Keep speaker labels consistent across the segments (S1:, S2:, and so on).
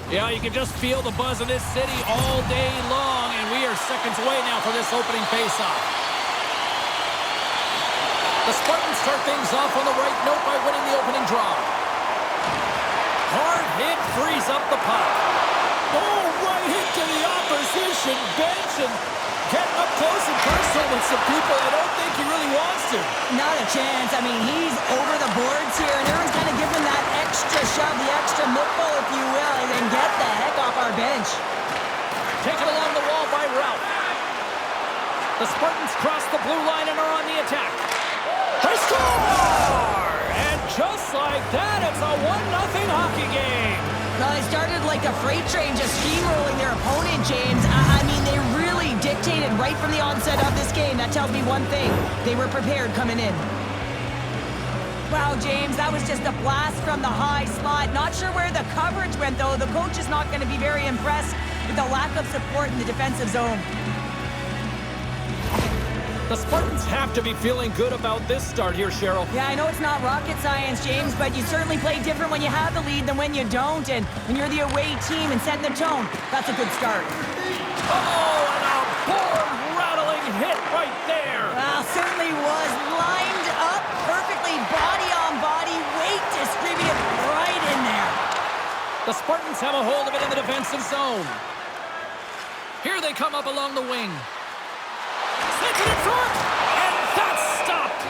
S1: Yeah, you can just feel the buzz in this city all day long, and we are seconds away now for this opening faceoff. The Spartans start things off on the right note by winning the opening draw. Hard hit frees up the puck. Oh, right hit to the opposition bench, and getting up close and personal with some people I don't think he really wants to.
S2: Not a chance. I mean, he's over the boards here, and everyone's kind of giving that extra shove, the extra muckle, if you will, and get the heck off our bench.
S1: Taken along the wall by Ralph. The Spartans cross the blue line and are on the attack. They score! And just like that, it's a 1-0 hockey game.
S2: Well, they started like a freight train just steamrolling their opponent, James. I mean, they really dictated right from the onset of this game. That tells me one thing. They were prepared coming in. Wow, James, that was just a blast from the high slot. Not sure where the coverage went, though. The coach is not going to be very impressed with the lack of support in the defensive zone.
S1: The Spartans have to be feeling good about this start here, Cheryl.
S2: Yeah, I know it's not rocket science, James, but you certainly play different when you have the lead than when you don't. And when you're the away team and setting the tone, that's a good start.
S1: Oh, and a board-rattling hit right there.
S2: Well, certainly was lined up perfectly, body on body, weight distributed right in there.
S1: The Spartans have a hold of it in the defensive zone. Here they come up along the wing. Sends it in front, and that's stopped.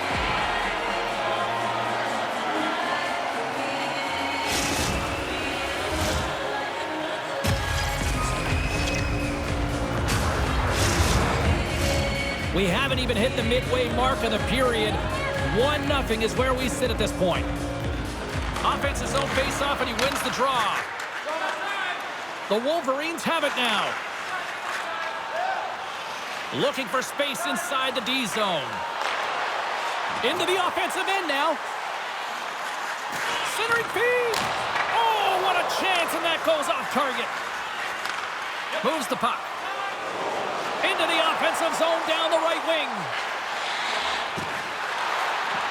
S1: We haven't even hit the midway mark of the period. 1-0 is where we sit at this point. Offense's own face-off, and he wins the draw. The Wolverines have it now. Looking for space inside the D zone. Into the offensive end now. Centering feed. Oh, what a chance, and that goes off target. Moves the puck. Into the offensive zone down the right wing.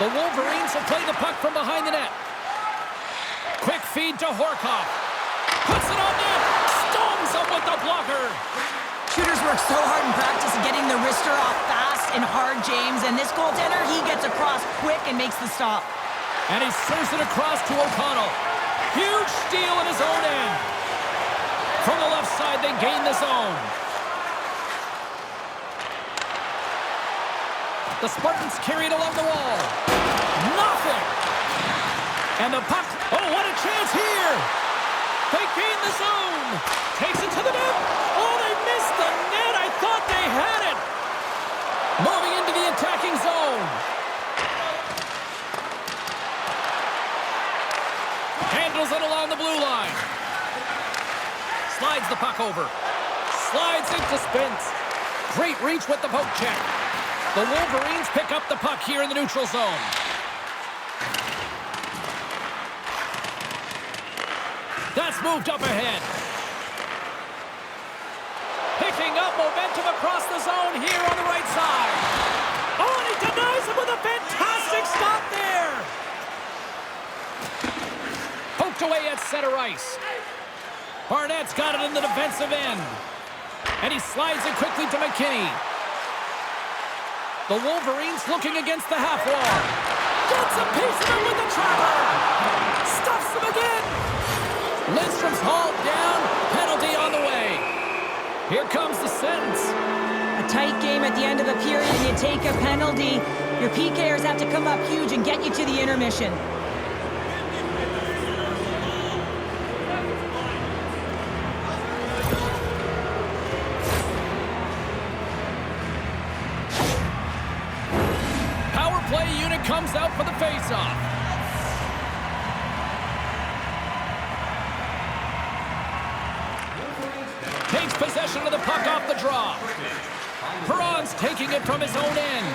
S1: The Wolverines will play the puck from behind the net. Quick feed to Horkoff. Puts it on net. Stones him with the blocker.
S2: Shooters work so hard in practice at getting the wrister off fast and hard, James. And this goaltender, he gets across quick and makes the stop.
S1: And he serves it across to O'Connell. Huge steal in his own end. From the left side, they gain the zone. The Spartans carry it along the wall. Nothing. And the puck. Oh, what a chance here. They gain the zone. Takes it to the net. Oh, they missed the net. I thought they had it. Moving into the attacking zone. Handles it along the blue line. Slides the puck over. Slides into Spence. Great reach with the poke check. The Wolverines pick up the puck here in the neutral zone. That's moved up ahead. Picking up momentum across the zone here on the right side. Oh, and he denies him with a fantastic stop there. Poked away at center ice. Barnett's got it in the defensive end. And he slides it quickly to McKinney. The Wolverines looking against the half wall. Gets a piece of it with the trapper. Stuffs him again. Lindstrom's hauled down. Penalty on the way. Here comes the sentence.
S2: A tight game at the end of a period, and you take a penalty. Your PKers have to come up huge and get you to the intermission.
S1: Power play unit comes out for the faceoff. Takes possession of the puck off the draw. Perron's taking it from his own end.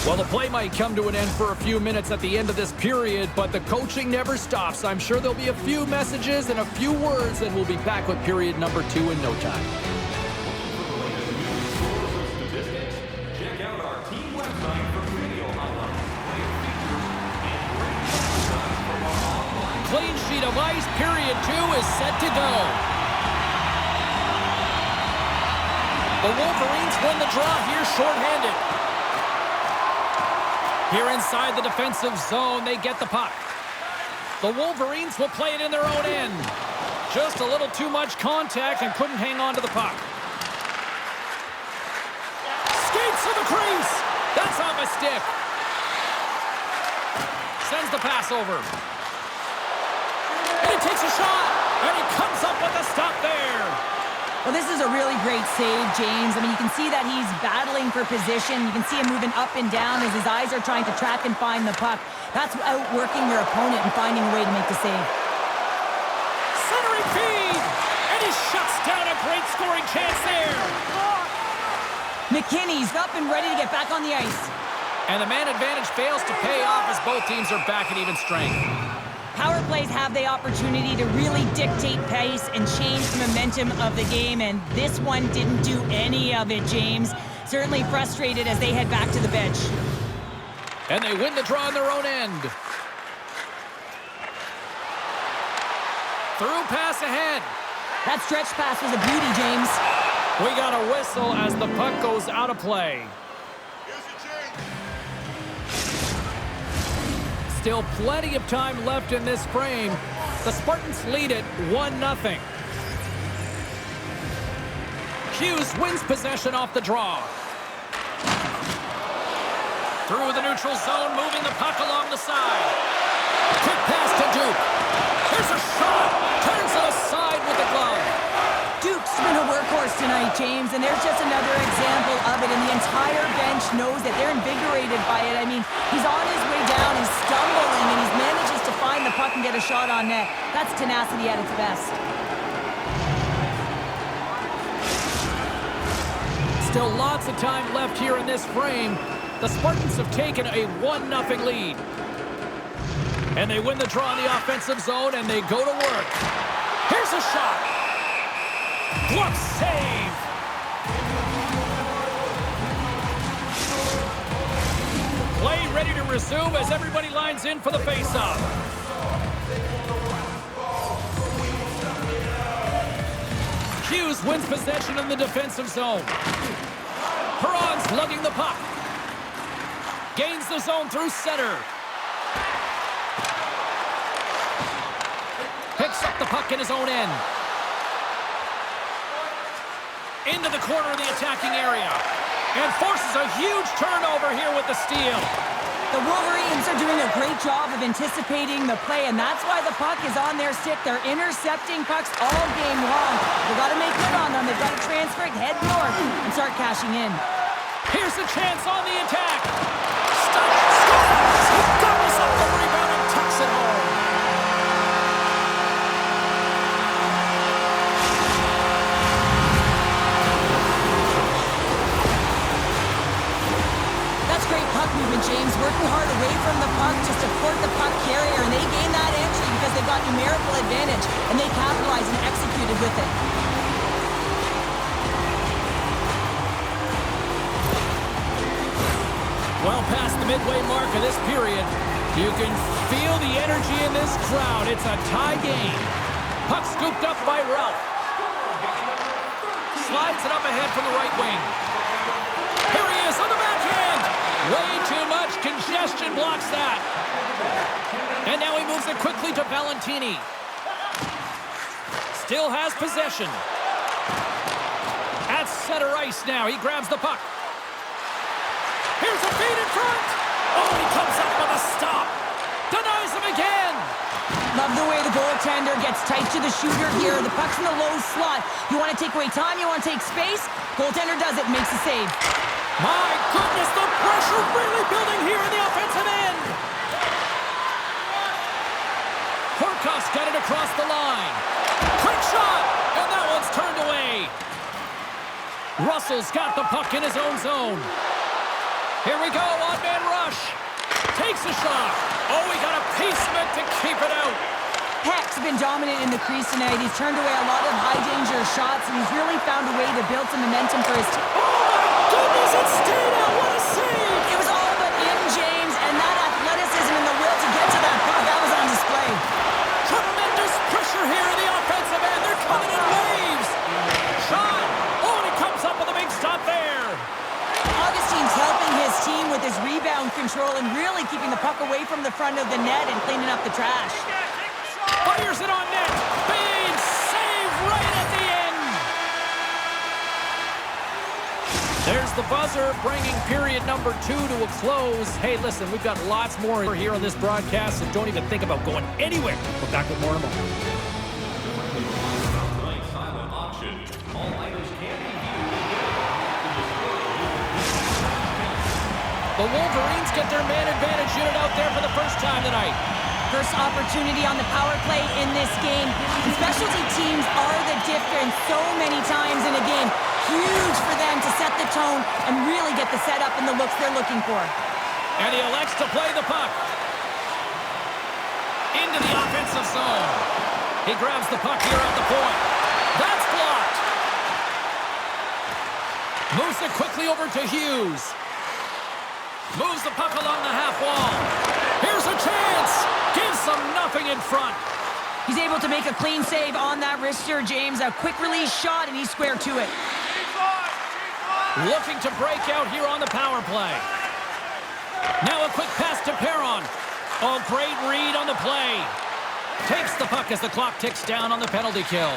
S1: Well, the play might come to an end for a few minutes at the end of this period, but the coaching never stops. I'm sure there'll be a few messages and a few words, and we'll be back with period number 2 in no time.
S3: Check out our team website for
S1: clean sheet of ice. Period 2 is set to go. The Wolverines win the draw here shorthanded. Here inside the defensive zone, they get the puck. The Wolverines will play it in their own end. Just a little too much contact and couldn't hang on to the puck. Skates to the crease. That's off a stick. Sends the pass over. And he takes a shot. And he comes up with a stop there.
S2: Well, this is a really great save, James. I mean, you can see that he's battling for position. You can see him moving up and down as his eyes are trying to track and find the puck. That's outworking your opponent and finding a way to make the save.
S1: Centering feed! And he shuts down a great scoring chance there.
S2: McKinney's up and ready to get back on the ice.
S1: And the man advantage fails to pay off as both teams are back at even strength.
S2: Power plays have the opportunity to really dictate pace and change the momentum of the game, and this one didn't do any of it, James. Certainly frustrated as they head back to the bench.
S1: And they win the draw on their own end. Through pass ahead.
S2: That stretch pass was a beauty, James.
S1: We got a whistle as the puck goes out of play. Still plenty of time left in this frame. The Spartans lead it 1-0. Hughes wins possession off the draw. Through the neutral zone, moving the puck along the side. Quick pass to Duke. Here's a shot. Turns it aside with the glove.
S2: Duke's been a workhorse tonight, James, and there's just another example of it, and the entire bench knows that they're invigorated by it. I mean, he's on his way down, he's stumbling, and he manages to find the puck and get a shot on net. That's tenacity at its best.
S1: Still lots of time left here in this frame. The Spartans have taken a 1-0 lead. And they win the draw in the offensive zone, and they go to work. Here's a shot. Glove save! Play ready to resume as everybody lines in for the faceoff. Hughes wins possession in the defensive zone. Perron's lugging the puck. Gains the zone through center. Picks up the puck in his own end. Into the corner of the attacking area. And forces a huge turnover here with the steal.
S2: The Wolverines are doing a great job of anticipating the play, and that's why the puck is on their stick. They're intercepting pucks all game long. They've got to make good on them. They've got to transfer it, head north, and start cashing in.
S1: Here's a chance on the attack. Scores! He gobbles up the rebound and tucks it home.
S2: Movement, James, working hard away from the puck to support the puck carrier, and they gain that entry because they've got numerical advantage, and they capitalized and executed with it.
S1: Well past the midway mark of this period, you can feel the energy in this crowd. It's a tie game. Puck scooped up by Ralph. Slides it up ahead from the right wing. Here he is on the backhand. Way too much congestion blocks that. And now he moves it quickly to Valentini. Still has possession. At center ice now. He grabs the puck. Here's a feed in front. Oh, he comes up with a stop. Denies him again.
S2: Love the way the goaltender gets tight to the shooter here. The puck's in a low slot. You want to take away time, you want to take space. Goaltender does it, makes a save.
S1: My goodness, the pressure really building here in the offensive end. Horkoff's got it across the line. Quick shot, and that one's turned away. Russell's got the puck in his own zone. Here we go, on-man rush. Takes a shot. Oh, he got a piece of it to keep it out.
S2: Heck's been dominant in the crease tonight. He's turned away a lot of high-danger shots, and he's really found a way to build some momentum for his team.
S1: Goodness, it stayed out. What a save!
S2: It was all but in, James, and that athleticism and the will to get to that puck, that was on display. with his rebound control and really keeping the puck away from the front of the net and cleaning up the trash.
S1: Fires it on net. Big save right at the end. There's the buzzer, bringing period number 2 to a close. Hey, listen, we've got lots more here on this broadcast, so don't even think about going anywhere. We're back with more in a moment. The Wolverines get their man advantage unit out there for the first time tonight.
S2: First opportunity on the power play in this game. And specialty teams are the difference so many times in a game. Huge for them to set the tone and really get the setup and the looks they're looking for.
S1: And he elects to play the puck into the offensive zone. He grabs the puck here at the point. That's blocked. Moves it quickly over to Hughes. Moves the puck along the half wall. Here's a chance. Gives them nothing in front.
S2: He's able to make a clean save on that wrister, James. A quick release shot, and he's square to it.
S1: Looking to break out here on the power play. Now a quick pass to Perron. Oh, great read on the play. Takes the puck as the clock ticks down on the penalty kill.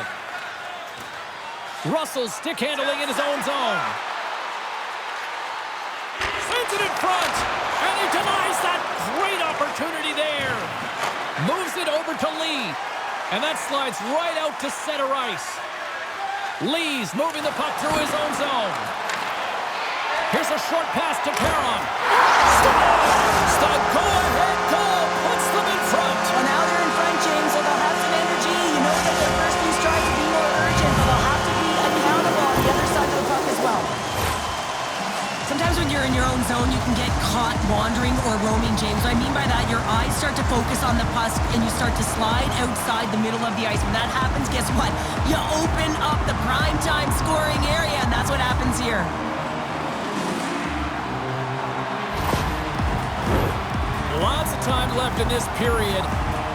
S1: Russell stick handling in his own zone. Sends it in front, and he denies that great opportunity there. Moves it over to Lee, and that slides right out to center ice. Lee's moving the puck through his own zone. Here's a short pass to Perron. Scores! The go-ahead goal puts them in front.
S2: Well, now they're in front, James, so they'll have some energy. You know that their first few strides will be more urgent, but they'll have to be accountable on the other side of the puck as well. Sometimes when you're in your own zone, you can get caught wandering or roaming, James. What I mean by that, your eyes start to focus on the puck and you start to slide outside the middle of the ice. When that happens, guess what? You open up the primetime scoring area, and that's what happens here.
S1: Lots of time left in this period.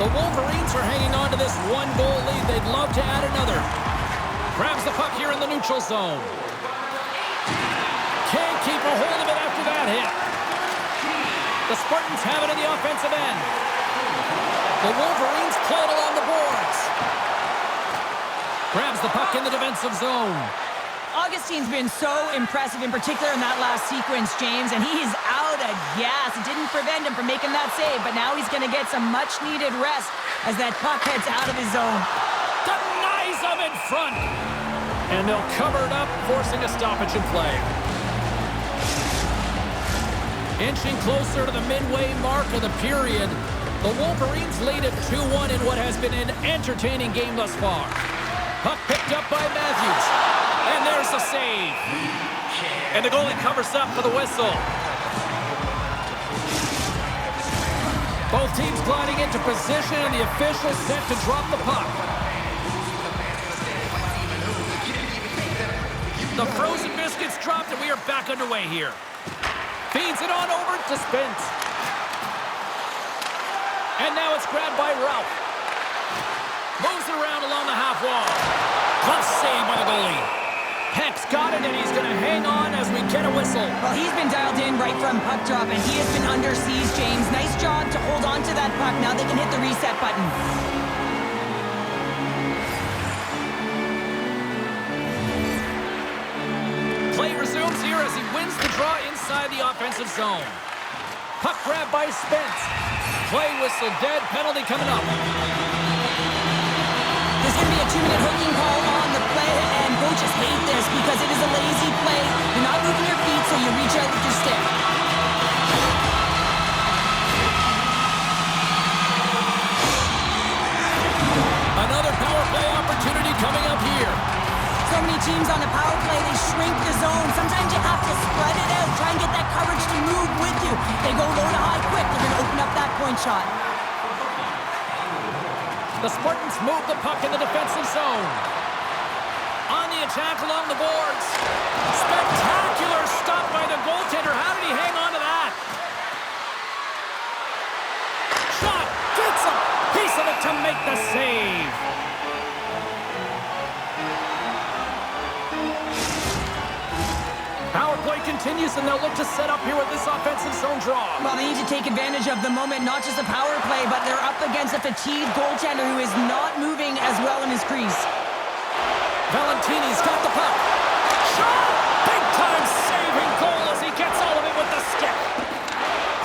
S1: The Wolverines are hanging on to this one-goal lead. They'd love to add another. Grabs the puck here in the neutral zone. Can't keep a hold of it after that hit. The Spartans have it in the offensive end. The Wolverines play it along the boards. Grabs the puck in the defensive zone.
S2: Augustine's been so impressive, in particular in that last sequence, James, and he's out of gas. It didn't prevent him from making that save, but now he's going to get some much-needed rest as that puck heads out of his zone.
S1: Denies him in front. And they'll cover it up, forcing a stoppage in play. Inching closer to the midway mark of the period, the Wolverines lead at 2-1 in what has been an entertaining game thus far. Puck picked up by Matthews. And there's the save. And the goalie covers up for the whistle. Both teams gliding into position, and the official set to drop the puck. The frozen biscuits dropped, and we are back underway here. Feeds it on over to Spence. And now it's grabbed by Ralph. Moves it around along the half wall. Tough save by the goalie. Heck's got it, and he's going to hang on as we get a whistle.
S2: Well, he's been dialed in right from puck drop, and he has been under siege, James. Nice job to hold on to that puck. Now they can hit the reset button.
S1: Play resumes here as he wins the draw inside the offensive zone. Puck grab by Spence. Play whistle dead. Penalty coming up.
S2: There's going to be a 2-minute hooking call on the play, and coaches hate this because it is a lazy play. You're not moving your feet, so you reach out with your stick.
S1: Another power play opportunity coming up here.
S2: So many teams on the power play, they shrink the zone. Sometimes you have to spread it out, try and get that coverage to move with you. They go low to high quick, they're going to open up that point shot.
S1: The Spartans move the puck in the defensive zone. On the attack along the boards. Spectacular stop by the goaltender. How did he hang on to that? Shot. Gets a piece of it to make the save. Power play continues. continues, and they'll look to set up here with this offensive zone draw.
S2: Well, they need to take advantage of the moment, not just a power play, but they're up against a fatigued goaltender who is not moving as well in his crease.
S1: Valentini's got the puck. Shot! Big-time saving goal as he gets all of it with the stick.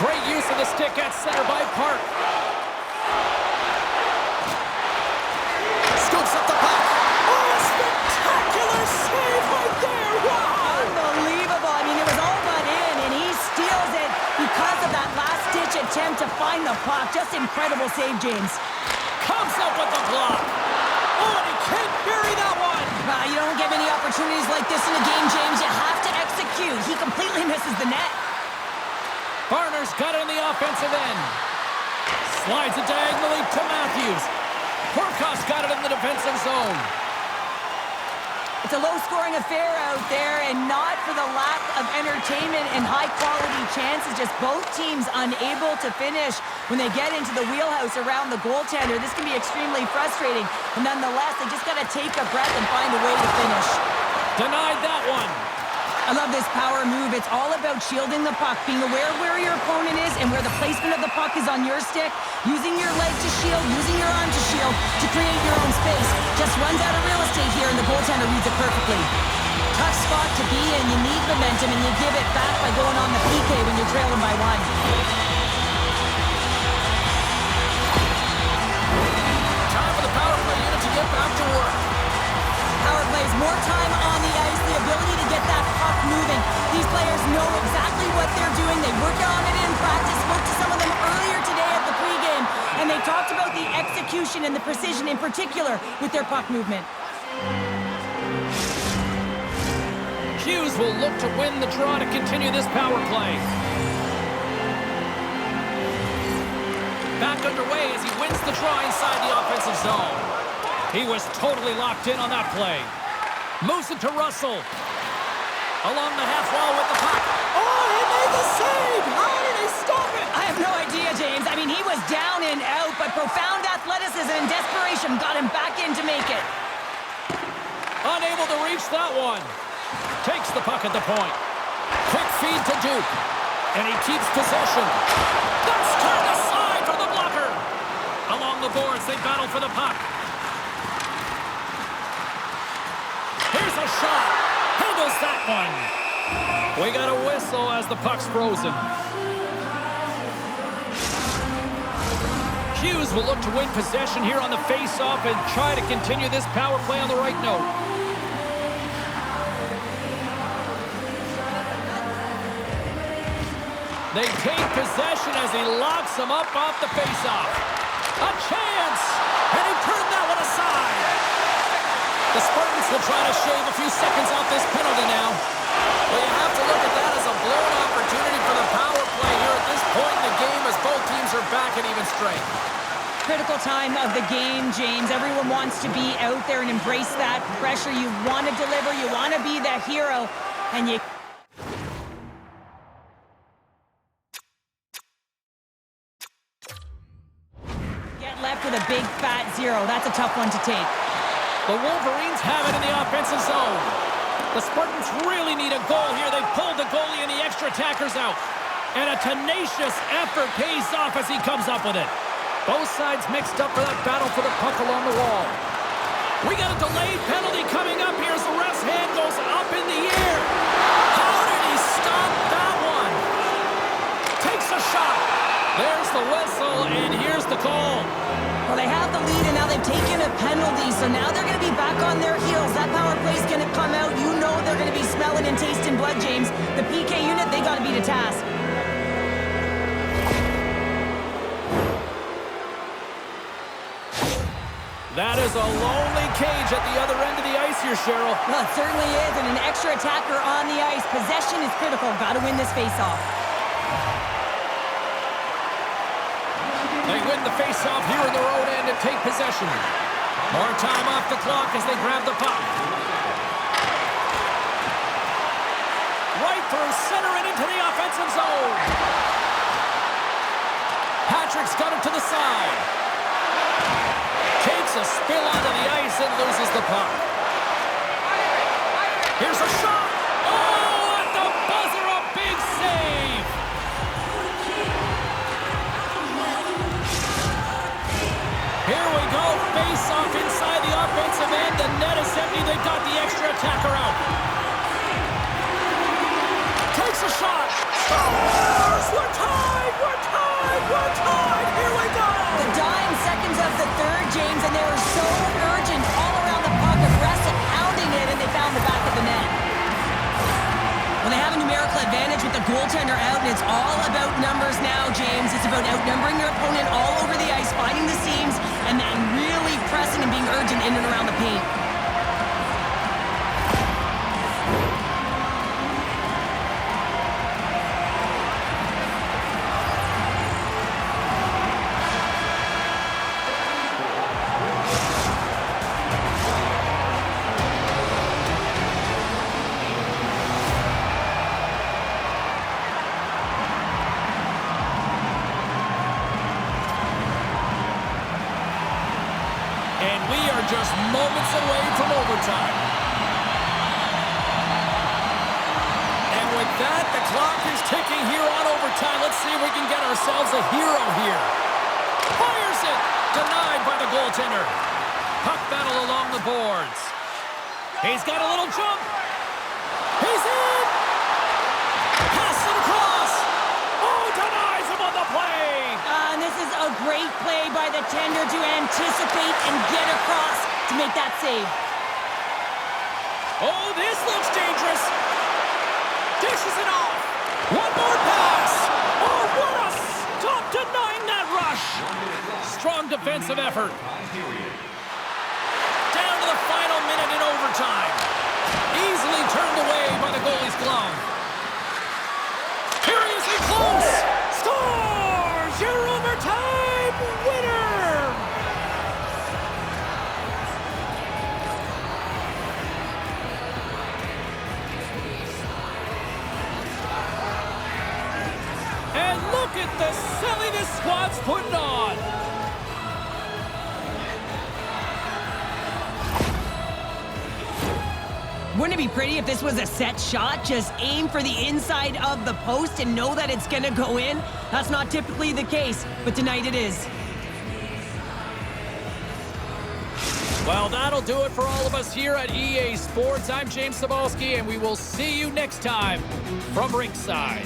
S1: Great use of the stick at center by Park. Scoops up the puck. Oh, a spectacular save right there. Wow!
S2: Unbelievable. I mean, it was all but in, and he steals it because of that last-ditch attempt to find the puck. Just incredible save, James.
S1: Comes up with the block. Oh, and he can't bury that one.
S2: You don't get many opportunities like this in a game, James. You have to execute. He completely misses the net.
S1: Barner's got it on the offensive end. Slides it diagonally to Matthews. Horkoff's got it in the defensive zone.
S2: It's a low-scoring affair out there, and not for the lack of entertainment and high-quality chances. Just both teams unable to finish when they get into the wheelhouse around the goaltender. This can be extremely frustrating, but nonetheless, they just got to take a breath and find a way to finish.
S1: Denied that one.
S2: I love this power move. It's all about shielding the puck, being aware of where your opponent is and where the placement of the puck is on your stick, using your leg to shield, using your arm to shield to create your own space. Just runs out of real estate here, and the goaltender reads it perfectly. Tough spot to be in. You need momentum, and you give it back by going on the PK when you're trailing by one.
S1: Time for the power play unit to get back to work.
S2: Power plays, more time on the ice, the ability to get that puck moving. These players know exactly what they're doing. They work on it in practice. Spoke to some of them earlier today at the pregame, and they talked about the execution and the precision in particular with their puck movement.
S1: Hughes will look to win the draw to continue this power play. Back underway as he wins the draw inside the offensive zone. He was totally locked in on that play. Moves it to Russell. Along the half wall with the puck. Oh, he made the save! How did he stop it?
S2: I have no idea, James. I mean, he was down and out, but profound athleticism and desperation got him back in to make it.
S1: Unable to reach that one. Takes the puck at the point. Quick feed to Duke. And he keeps possession. That's turned aside for the blocker. Along the boards, they battle for the puck. Here's a shot. Handles that one. We got a whistle as the puck's frozen. Hughes will look to win possession here on the face-off and try to continue this power play on the right note. They take possession as he locks them up off the face-off. A chance! And he turned that one aside. The Spartans will try to shave a few seconds off this penalty now. Well, you have to look at that as a blown opportunity for the power play here at this point in the game as both teams are back at even strength.
S2: Critical time of the game, James. Everyone wants to be out there and embrace that pressure. You want to deliver. You want to be that hero. And you... get left with a big fat 0. That's a tough one to take.
S1: The Wolverines have it in the offensive zone. The Spartans really need a goal here. They pulled the goalie and the extra attackers out. And a tenacious effort pays off as he comes up with it. Both sides mixed up for that battle for the puck along the wall. We got a delayed penalty coming up here as the ref's hand goes up in the air. How did he stop that one? Takes a shot. There's the whistle, and here's the call.
S2: Well, they have the lead, and now they've taken a penalty, so now they're going to be back on their heels. That power play's going to come out. You know they're going to be smelling and tasting blood, James. The PK unit, they got to be to task.
S1: That is a lonely cage at the other end of the ice here, Cheryl.
S2: Well, it certainly is, and an extra attacker on the ice. Possession is critical. Got to win this face-off.
S1: They win the face-off here in their own end and take possession. More time off the clock as they grab the puck. Right through center and into the offensive zone. Patrick's got it to the side. Takes a spill onto the ice and loses the puck. Here's a shot. Oh, at the buzzer, a Lucky they got the extra attacker out. Takes a shot. Scores! We're tied! We're tied! We're tied! Here we go!
S2: The dying seconds of the third, James, and they were so urgent all around the puck, aggressive, pounding it, and they found the back of the net. Well, they have a numerical advantage with the goaltender out, and it's all about numbers now, James. It's about outnumbering your opponent all over the ice, finding the seams, and then really pressing and being urgent in and around the paint.
S1: And we are just moments away from overtime. And with that, the clock is ticking here on overtime. Let's see if we can get ourselves a hero here. Fires it! Denied by the goaltender. Puck battle along the boards. He's got a little jump. He's in! Pass it across! Oh, denies him on the play!
S2: And this is a great play by the tender to anticipate and get across to make that save.
S1: Oh, this looks dangerous. Dishes it off. One more pass. Oh, what a stop denying that rush. Strong defensive effort. Down to the final minute in overtime. Easily turned away by the goalie's glove. Curiously close. Scores! Your overtime winner! And look at the silliness squad's putting on.
S2: Wouldn't it be pretty if this was a set shot? Just aim for the inside of the post and know that it's going to go in? That's not typically the case, but tonight it is.
S1: Well, that'll do it for all of us here at EA Sports. I'm James Cebulski, and we will see you next time from ringside.